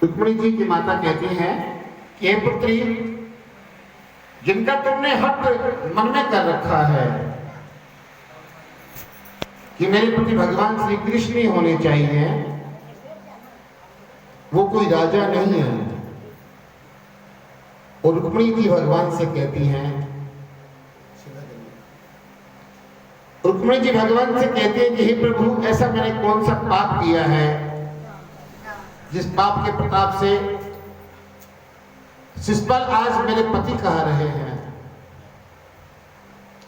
रुक्मिणी जी की माता कहती हैं कि हे पुत्री, जिनका तुमने हट मन में कर रखा है कि मेरे पति भगवान श्री कृष्ण ही होने चाहिए, वो कोई राजा नहीं है। और रुक्मिणी जी भगवान से कहती हैं, रुक्मिणी जी भगवान से कहती है कि हे प्रभु, ऐसा मैंने कौन सा पाप किया है जिस पाप के प्रताप से शिषपाल आज मेरे पति कह रहे हैं।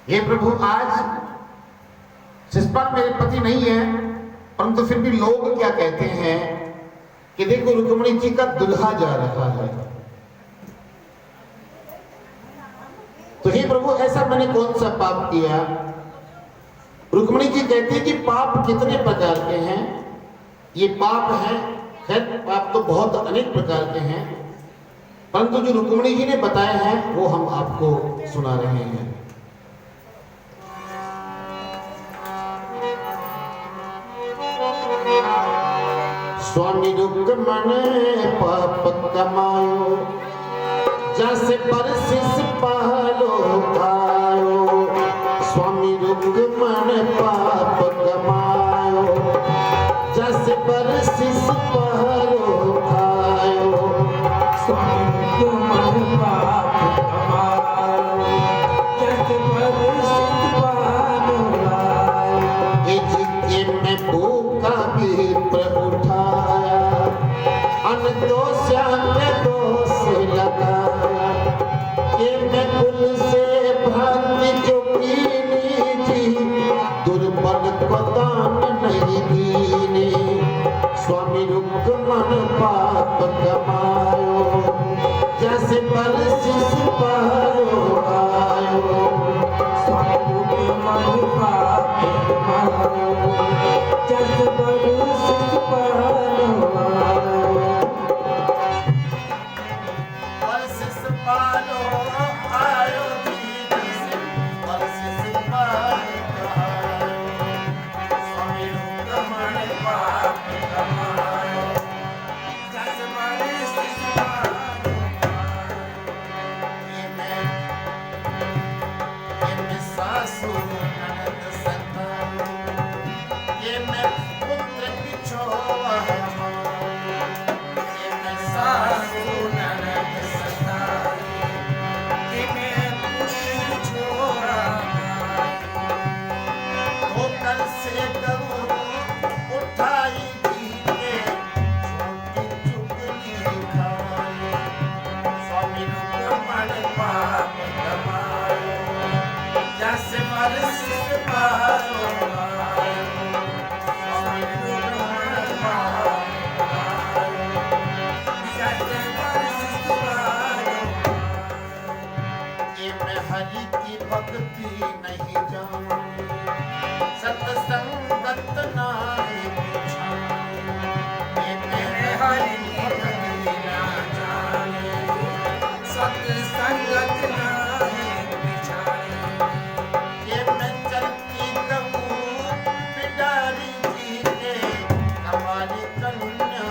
हे प्रभु, आज शिषपाल मेरे पति नहीं है, परंतु फिर भी लोग क्या कहते हैं कि देखो रुक्मिणी जी का दुल्हा जा रहा है। तो हे प्रभु, ऐसा मैंने कौन सा पाप किया? रुक्मिणी जी कहती है कि पाप कितने प्रकार के हैं, ये पाप है। खैर, पाप तो बहुत अनेक प्रकार के हैं, परंतु जो रुक्मिणी जी ने बताए हैं वो हम आपको सुना रहे हैं। स्वामी रुक्मण पाप कमायो, जैसे परसिस पहलो खायो। स्वामी रुक्मण पाप कमायो, जैसे परसिस पहलो खायो। स्वामी रुक्मण पाप कमायो, जैसे परसिस पहलो खायो। ये मैं भूखा विप्र उठाया, अन दोषांत दोष लगाया। ये मैं कुल से भ्रांति जो कीनी जी, दुर्बल को दान नहीं दीनी। स्वामी रुक्मण पाप कमायो, जैसे परसिस पहलो आयो। स्वामी रुक्मण पाप कमायो, जैसे परसिस पहलो आयो। परसिस पहलो आयो जी, जैसे परसिस पहलो आयो। स्वामी रुक्मण पाप कमायो, जैसे परसिस पहलो ये मैं सासू ननद सताऊं, ये मैं पुत्र बिछोआ ये मैं सासू ननद सताई, कि मैं पुत्र छोड़ा। होकर से करूं उठाई दीने, छोटी चुगली खाई। स्वामी रुक्मण पाप कमायो, जैसे परसिस पहलो आयो। स्वामी रुक्मण पाप कमायो, जैसे परसिस पहलो ये मैं हरि की भक्ति नहीं जानू, सत्संगत नाहि बिछाऊं। ये मैं हरि की भक्ति ना जाने, सत्संगत नाहि बिछाए। ये मैं चलती कहूँ बिडारी जी के, हमारी कन्या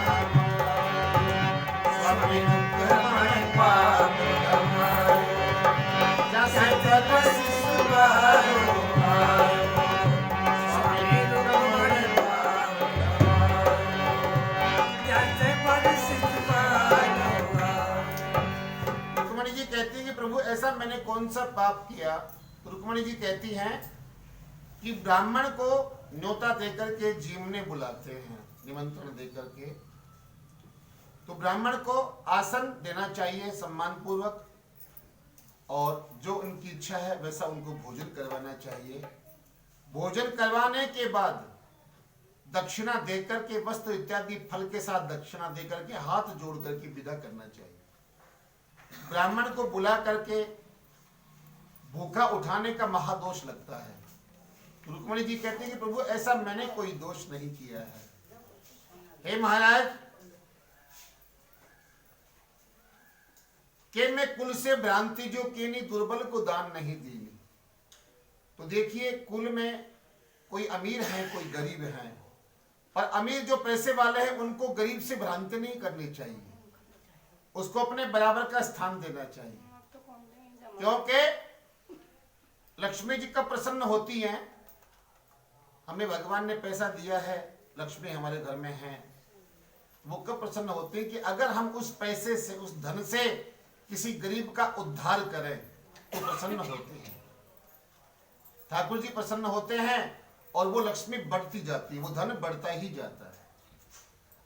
स्वामी रुक्मण पाप कमायो, जैसे जैसे परसिस पहलो आयो। स्वामी रुक्मण पाप कमायो, जैसे परसिस पहलो आयो। रुक्मिणी जी कहती है कि प्रभु, ऐसा मैंने कौन सा पाप किया? रुक्मिणी जी कहती हैं कि ब्राह्मण को न्योता देकर के जीवने बुलाते हैं, निमंत्रण देकर के, तो ब्राह्मण को आसन देना चाहिए सम्मान पूर्वक, और जो उनकी इच्छा है वैसा उनको भोजन करवाना चाहिए। भोजन करवाने के बाद दक्षिणा देकर के, वस्त्र इत्यादि फल के साथ दक्षिणा देकर के, हाथ जोड़ करके विदा करना चाहिए। ब्राह्मण को बुला करके भूखा उठाने का महादोष लगता है। रुक्मिणी जी कहते हैं कि प्रभु, ऐसा मैंने कोई दोष नहीं किया है। हे महाराज, कि मैं कुल से भ्रांति जो कीनी, दुर्बल को दान नहीं दीनी। तो देखिए, कुल में कोई अमीर है, कोई गरीब है, और अमीर जो पैसे वाले हैं उनको गरीब से भ्रांति नहीं करनी चाहिए। उसको अपने बराबर का स्थान देना चाहिए, क्योंकि लक्ष्मी जी कब प्रसन्न होती हैं? हमें भगवान ने पैसा दिया है, लक्ष्मी हमारे घर में है, वो कब प्रसन्न होती है कि अगर हम उस पैसे से, उस धन से किसी गरीब का उद्धार करें तो प्रसन्न होते हैं। ठाकुर जी प्रसन्न होते हैं और वो लक्ष्मी बढ़ती जाती है, वो धन बढ़ता ही जाता है।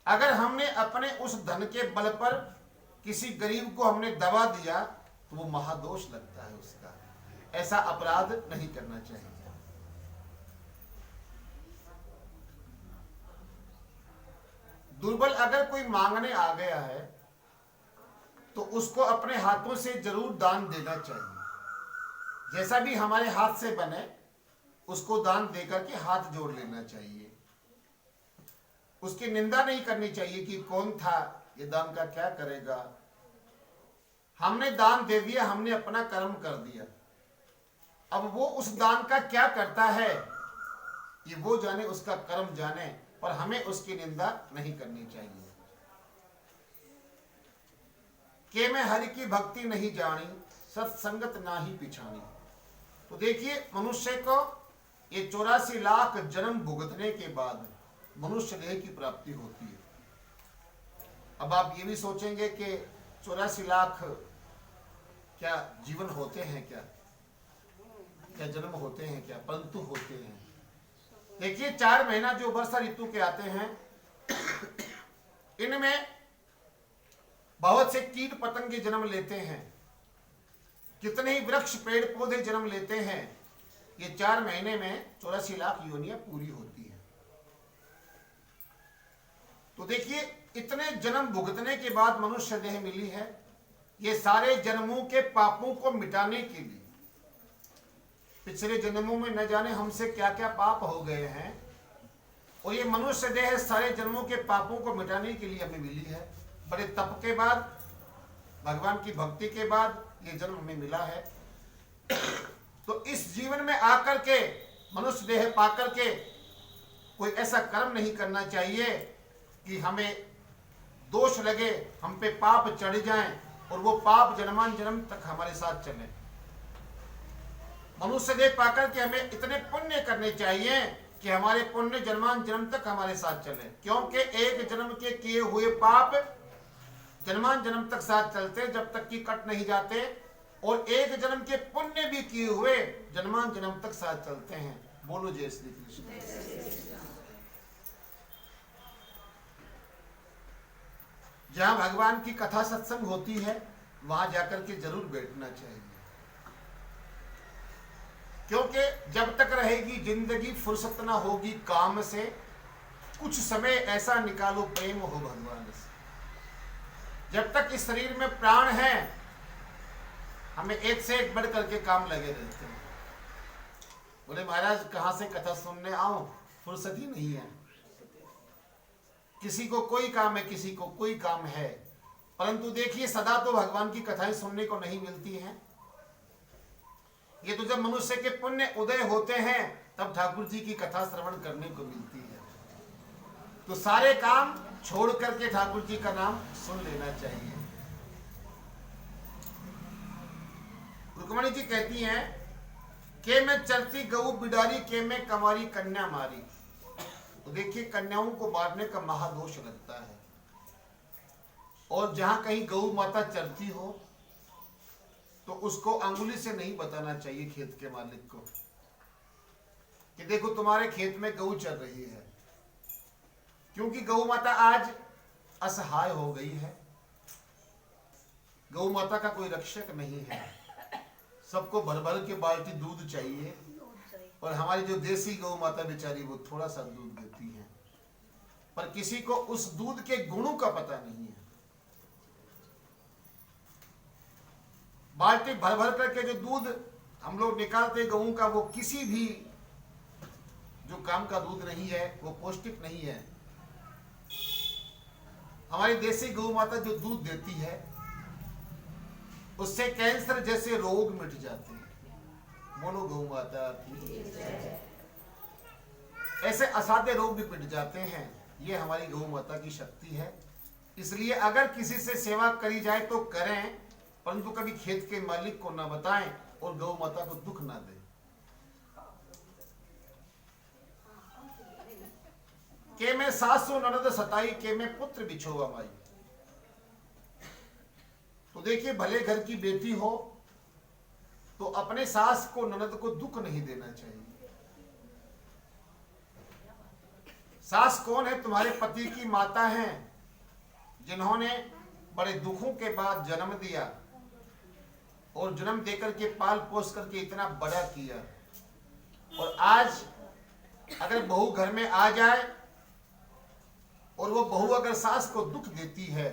अगर हमने अपने उस धन के बल पर किसी गरीब को हमने दबा दिया तो वो महादोष लगता है उसका, ऐसा अपराध नहीं करना चाहिए। दुर्बल अगर कोई मांगने आ गया है तो उसको अपने हाथों से जरूर दान देना चाहिए। जैसा भी हमारे हाथ से बने उसको दान देकर के हाथ जोड़ लेना चाहिए। उसकी निंदा नहीं करनी चाहिए कि कौन था, ये दान का क्या करेगा। हमने दान दे दिया, हमने अपना कर्म कर दिया, अब वो उस दान का क्या करता है ये वो जाने, उसका कर्म जाने, पर हमें उसकी निंदा नहीं करनी चाहिए। के मैं हरि की भक्ति नहीं जानी, सत्संगत ना ही पिछानी। तो देखिए मनुष्य को ये 84 लाख जन्म भुगतने के बाद मनुष्य देह की प्राप्ति होती है। अब आप ये भी सोचेंगे कि 84 लाख क्या जीवन होते हैं, क्या जन्म होते हैं क्या? परंतु होते हैं। देखिए 4 महीना जो वर्षा ऋतु के आते हैं, इनमें बहुत से कीट पतंगे जन्म लेते हैं, कितने ही वृक्ष पेड़ पौधे जन्म लेते हैं। ये 4 महीने में 84 लाख योनियां पूरी होती है। तो देखिए इतने जन्म भुगतने के बाद मनुष्य देह मिली है, ये सारे जन्मों के पापों को मिटाने के लिए। पिछले जन्मों में न जाने हमसे क्या क्या पाप हो गए हैं, और ये मनुष्य देह सारे जन्मों के पापों को मिटाने के लिए हमें मिली है। बड़े तप के बाद, भगवान की भक्ति के बाद ये जन्म हमें मिला है। तो इस जीवन में आकर के, मनुष्य देह पाकर के कोई ऐसा कर्म नहीं करना चाहिए कि हमें दोष लगे, हम पे पाप चढ़ जाएं और वो पाप जन्मान जन्म तक हमारे साथ चले। मनुष्य देह पाकर के हमें इतने पुण्य करने चाहिए कि हमारे पुण्य जन्मान जन्म तक हमारे साथ चले, क्योंकि एक जन्म के किए हुए पाप जन्मान जन्म तक साथ चलते जब तक कि कट नहीं जाते, और एक जन्म के पुण्य भी किए हुए जन्मान जन्म तक साथ चलते हैं। बोलो जय श्री कृष्ण। जहां भगवान की कथा सत्संग होती है वहां जाकर के जरूर बैठना चाहिए, क्योंकि जब तक रहेगी जिंदगी फुर्सत ना होगी काम से, कुछ समय ऐसा निकालो प्रेम हो भगवान से। जब तक इस शरीर में प्राण है हमें एक से एक बढ़ करके काम लगे रहते हैं। बोले महाराज कहां से कथा सुनने आऊं, फुर्सत ही नहीं है। किसी को कोई काम है, किसी को कोई काम है, परंतु देखिए सदा तो भगवान की कथाएं सुनने को नहीं मिलती हैं। ये तो जब मनुष्य के पुण्य उदय होते हैं तब ठाकुर जी की कथा श्रवण करने को मिलती है। तो सारे काम छोड़ करके ठाकुर जी का नाम सुन लेना चाहिए। रुक्मणी जी कहती हैं के मैं चलती गऊ बिडारी, के मैं कंवारी कन्या मारी। तो देखिए कन्याओं को मारने का महादोष लगता है, और जहां कहीं गऊ माता चलती हो तो उसको अंगुली से नहीं बताना चाहिए खेत के मालिक को कि देखो तुम्हारे खेत में गऊ चल रही है, क्योंकि गऊ माता आज असहाय हो गई है। गऊ माता का कोई रक्षक नहीं है, सबको भर भर के बाल्टी दूध चाहिए, और हमारी जो देसी गौ माता बेचारी वो थोड़ा सा दूध देती है, पर किसी को उस दूध के गुणों का पता नहीं है। बाल्टी भर भर करके जो दूध हम लोग निकालते गऊ का, वो किसी भी जो काम का दूध नहीं है, वो पौष्टिक नहीं है। हमारी देसी गौ माता जो दूध देती है उससे कैंसर जैसे रोग मिट जाते हैं। बोलो गौ माता की। ऐसे असाध्य रोग भी मिट जाते हैं। ये हमारी गौ माता की शक्ति है, इसलिए अगर किसी से सेवा करी जाए तो करें, परंतु कभी खेत के मालिक को ना बताएं और गौ माता को दुख ना दें। के मैं सासु ननद सताई, के मैं पुत्र बिछोवा माई। तो देखिए, भले घर की बेटी हो तो अपने सास को ननद को दुख नहीं देना चाहिए। सास कौन है? तुम्हारे पति की माता हैं, जिन्होंने बड़े दुखों के बाद जन्म दिया और जन्म देकर के पाल पोस करके इतना बड़ा किया। और आज अगर बहू घर में आ जाए और वो बहू अगर सास को दुख देती है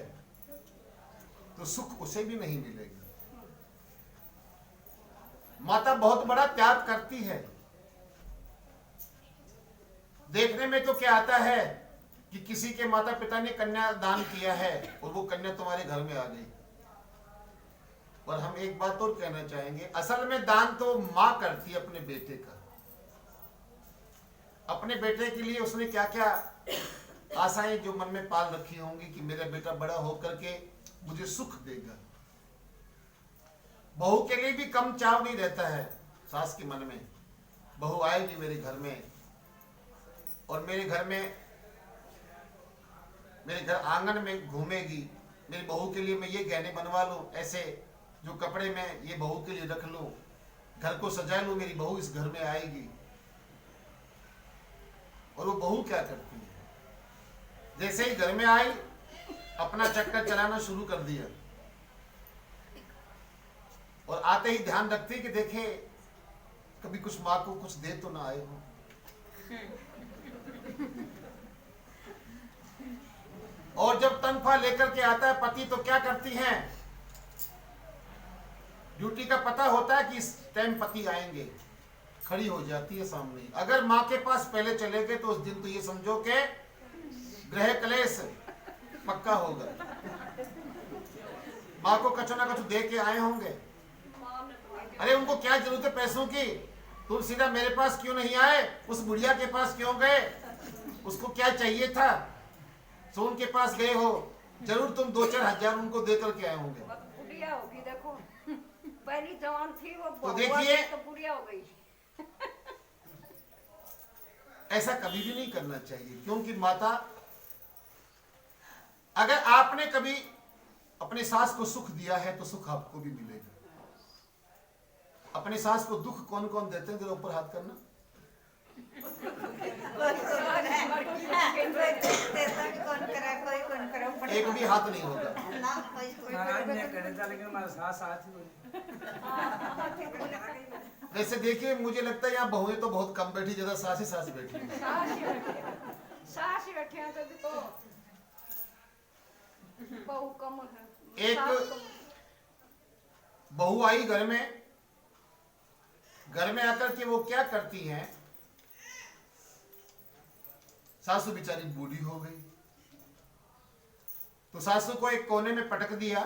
तो सुख उसे भी नहीं मिलेगा। माता बहुत बड़ा त्याग करती है। देखने में तो क्या आता है कि किसी के माता पिता ने कन्या दान किया है और वो कन्या तुम्हारे घर में आ गई। और हम एक बात और कहना चाहेंगे, असल में दान तो मां करती है अपने बेटे का। अपने बेटे के लिए उसने क्या क्या आशाएं जो मन में पाल रखी होंगी कि मेरा बेटा बड़ा होकर के मुझे सुख देगा। बहू के लिए भी कम चाव नहीं रहता है सास के मन में। बहू आएगी मेरे घर में और मेरे घर आंगन में घूमेगी, मेरी बहू के लिए मैं ये गहने बनवा लूं, ऐसे जो कपड़े में ये बहू के लिए रख लूं, घर को सजा लूं, मेरी बहू इस घर में आएगी। और वो बहू क्या करती है? जैसे ही घर में आई अपना चक्कर चलाना शुरू कर दिया और आते ही ध्यान रखती कि देखे कभी कुछ माँ को कुछ दे तो ना आए हो। और जब तनख्वाह लेकर के आता है पति तो क्या करती हैं? ड्यूटी का पता होता है कि इस टाइम पति आएंगे, खड़ी हो जाती है सामने। अगर माँ के पास पहले चले गए तो उस दिन तो ये समझो कि गृह कलेश पक्का होगा। माँ को कछु ना कछु दे के आए होंगे। अरे उनको क्या जरूरत है पैसों की? तुम सीधा मेरे पास क्यों नहीं आए? उस बुढ़िया के पास क्यों गए? उसको क्या चाहिए था? सोन के पास गए हो, जरूर तुम 2-4 हजार उनको दे करके आए होंगे। बुढ़िया होगी, देखो पहली जवान थी वो तो देखिए, तो बुढ़िया हो गई। ऐसा कभी भी नहीं करना चाहिए, क्योंकि माता, अगर आपने कभी अपने सास को सुख दिया है तो सुख आपको भी मिलेगा। अपने सास को दुख कौन कौन देते हैं? जरा ऊपर हाथ करना। एक भी हाथ नहीं होगा। महाराज ने करे था, लेकिन हमारा सास साथ ही बोली। वैसे देखिए, मुझे लगता है यहाँ बहुएं तो बहुत कम बैठी, ज्यादा सास ही सास बैठी है। सास ही बैठे हैं तो देखो बहू कम है। एक बहू आई घर में आकर के वो क्या करती हैं? सासू बेचारी बूढ़ी हो गई तो सासू को एक कोने में पटक दिया।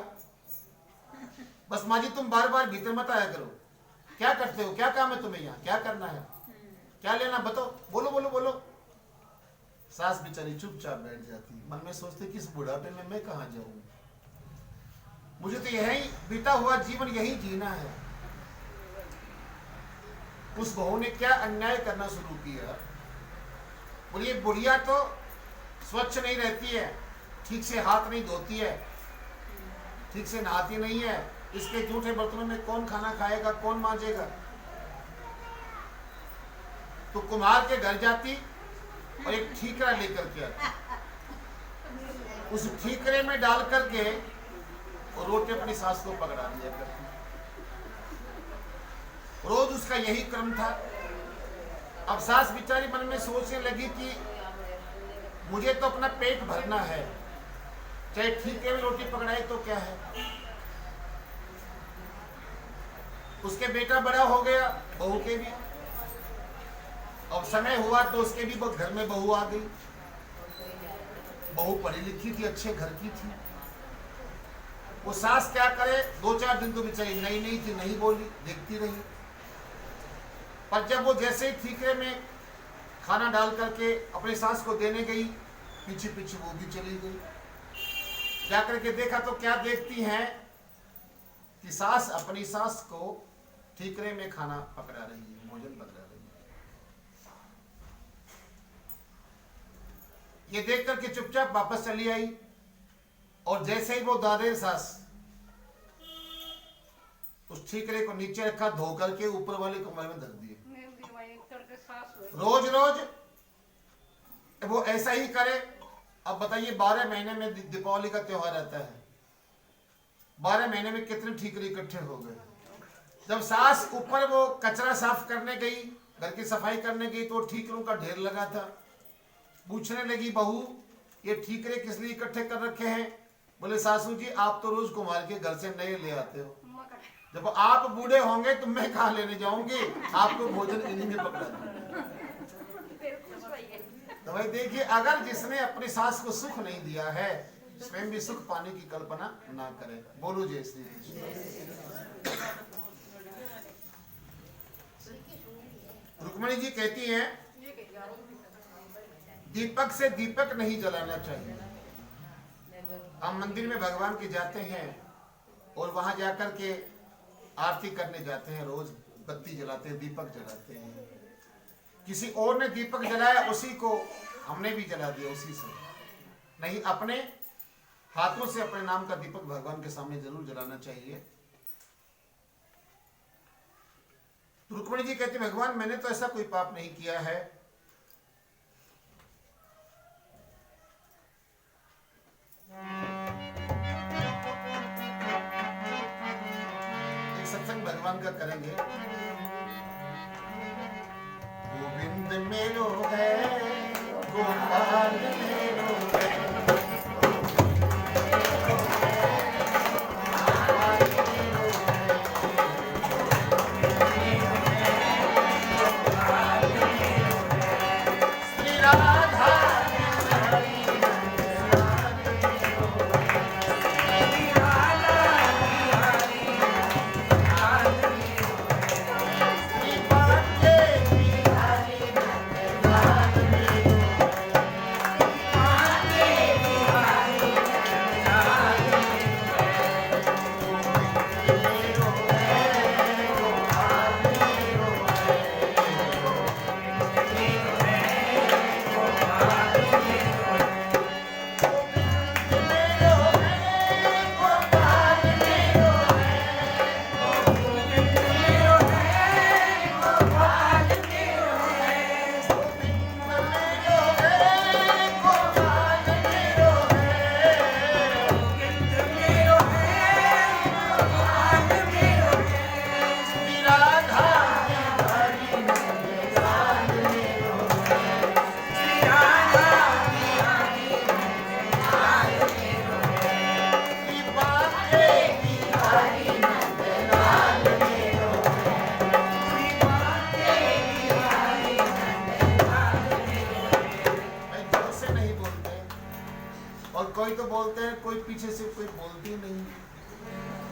बस माँ जी तुम बार बार भीतर मत आया करो। क्या करते हो? क्या काम है तुम्हें यहाँ? क्या करना है? क्या लेना? बताओ, बोलो बोलो बोलो। सास बेचारी चुपचाप बैठ जाती, मन में सोचते कि इस बुढ़ापे में मैं कहाँ जाऊं, मुझे तो यही बीता हुआ जीवन यही जीना है। उस बहू ने क्या अन्याय करना शुरू किया। बोलिए, बुढ़िया तो स्वच्छ नहीं रहती है, ठीक से हाथ नहीं धोती है, ठीक से नहाती नहीं है, इसके जूठे बर्तनों में कौन खाना खाएगा, कौन मांजेगा? तो कुम्हार के घर जाती और एक ठीकरा लेकर के आती, उस ठीकरे में डाल करके और रोटी अपनी सास को पकड़ा दिया करती। रोज उसका यही क्रम था। अब सास बेचारी मन में सोचने लगी कि मुझे तो अपना पेट भरना है, चाहे ठीकरे में रोटी पकड़ाए तो क्या है। उसके बेटा बड़ा हो गया, बहू के भी अब समय हुआ तो उसके भी घर में बहू आ गई। बहू पढ़ी लिखी थी, अच्छे घर की थी। वो सास क्या करे, 2-4 दिन तो बेचारी नई नई थी, नहीं बोली, देखती रही। पर जब वो जैसे ही ठीकरे में खाना डाल करके अपनी सास को देने गई, पीछे पीछे वो भी चली गई। जाकर के देखा तो क्या देखती हैं कि सास अपनी सास को ठीकरे में खाना पकड़ा रही है, भोजन पकड़ा रही है। ये देख करके चुपचाप वापस चली आई और जैसे ही वो दादे सास उस ठीकरे को नीचे रखा, धो करके ऊपर वाले कमरे में धर दिए। रोज रोज वो ऐसा ही करे। अब बताइए 12 महीने में दीपावली का त्योहार आता है, 12 महीने में कितने ठीकरे इकट्ठे हो गए। जब सास ऊपर वो कचरा साफ करने गई, घर की सफाई करने गई, तो ठीकरों का ढेर लगा था। पूछने लगी बहू ये ठीकरे किस लिए इकट्ठे कर रखे हैं? बोले सासू जी आप तो रोज कुम्हार के घर से नए ले आते हो, जब आप बूढ़े होंगे तो मैं कहाँ लेने जाऊंगी, आपको भोजन इन्हीं में पकड़ा दूंगा। तो भाई देखिए, अगर जिसने अपनी सास को सुख नहीं दिया है, स्वयं भी सुख पाने की कल्पना ना करे। बोलो जय श्री कृष्ण। रुक्मणी जी कहती हैं दीपक से दीपक नहीं जलाना चाहिए। हम मंदिर में भगवान के जाते हैं और वहां जाकर के आरती करने जाते हैं, रोज बत्ती जलाते हैं, दीपक जलाते हैं। किसी और ने दीपक जलाया, उसी को हमने भी जला दिया उसी से। नहीं, अपने हाथों से अपने नाम का दीपक भगवान के सामने जरूर जलाना चाहिए। रुक्मणी जी कहते भगवान मैंने तो ऐसा कोई पाप नहीं किया है, एक सत्संग भगवान का करेंगे। गोविंद मेरो है, गोपाल मेरो है, श्री राधा कोई तो बोलते हैं, कोई पीछे से कोई बोलती नहीं।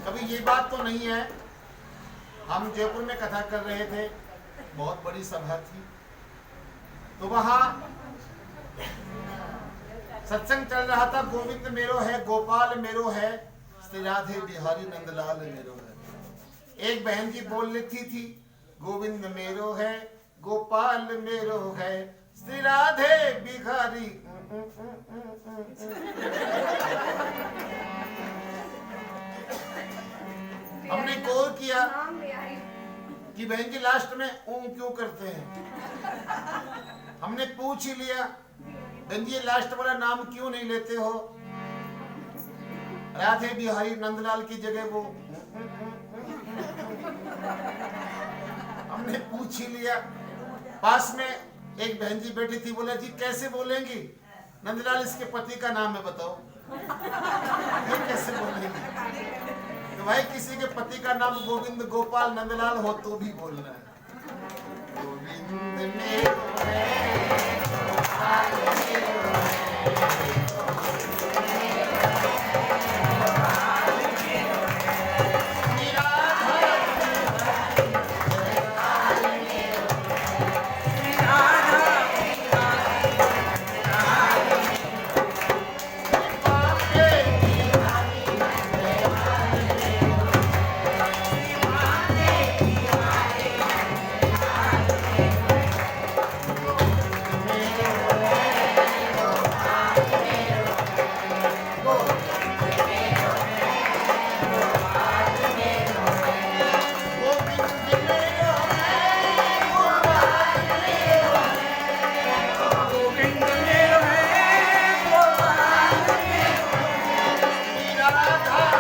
कभी ये बात तो नहीं है। हम जयपुर में कथा कर रहे थे, बहुत बड़ी सभा थी, तो वहां सत्संग चल रहा था। गोविंद मेरो है, गोपाल मेरो है, श्री राधे बिहारी नंदलाल मेरो है। एक बहन जी बोल लेती थी गोविंद मेरो है, गोपाल मेरो है, श्री राधे बिहारी। हमने कॉल किया कि बहन जी लास्ट में क्यों करते हैं। हमने पूछ ही लिया बहन जी लास्ट वाला नाम क्यों नहीं लेते हो, राधे बिहारी नंदलाल की जगह वो। हमने पूछ ही लिया। पास में एक बहन जी बैठी थी, बोला जी कैसे बोलेंगी, नंदलाल इसके पति का नाम है बताओ, ये कैसे बोलेंगी। तो भाई किसी के पति का नाम गोविंद गोपाल नंदलाल हो तो भी बोलना है। गोविंद मेरो है, गोपाल मेरो है, राधा